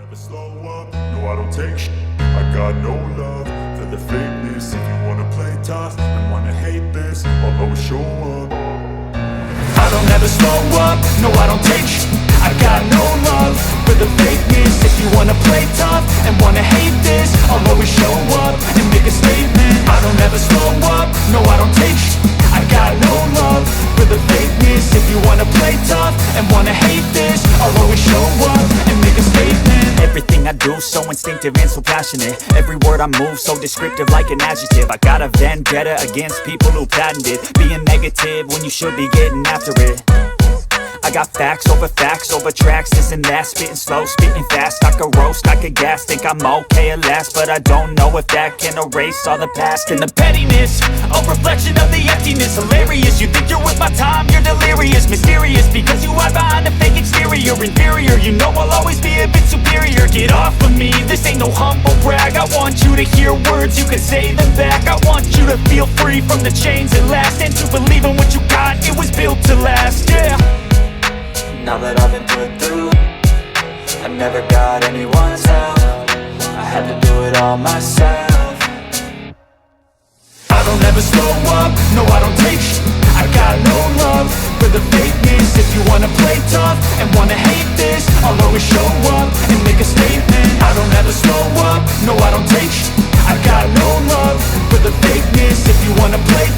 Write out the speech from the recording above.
Never slow up, no I don't take sh**. I got no love for the fakeness. If you wanna play tough and wanna hate this, I'll always show up. I don't ever slow up, no I don't take sh**. I got no love for the fakeness. If you wanna play tough and wanna hate this, I'll always show up and make a statement. I don't ever slow up, no I don't take sh**. I got no love for the fakeness. If you wanna play tough and wanna hate this, I'll always show up and make a statement. Everything I do so instinctive and so passionate. Every word I move so descriptive like an adjective. I got a vendetta against people who patented being negative when you should be getting after it. I got facts over tracks, this and that. Spitting slow, spitting fast, I could roast, I could gas. Think I'm okay at last, but I don't know if that can erase all the past. And the pettiness, a reflection of the emptiness. Hilarious, you think you're worth my time, you're delirious. Mysterious, because you hide behind a fake exterior. Inferior, you know I'll always be a bit superior. Get off of me, this ain't no humble brag. I want you to hear words, you can say them back. I want you to feel free from the chains that last, and to believe in what you got, it was built to last, yeah. Now that I've been put through, I never got anyone's help. I had to do it all myself. I don't ever slow up, no I don't take sh**. I got no love for the fakeness. If you wanna play tough and wanna hate this, I'll always show up and make a statement. I don't ever slow up, no I don't take sh**. I got no love for the fakeness. If you wanna play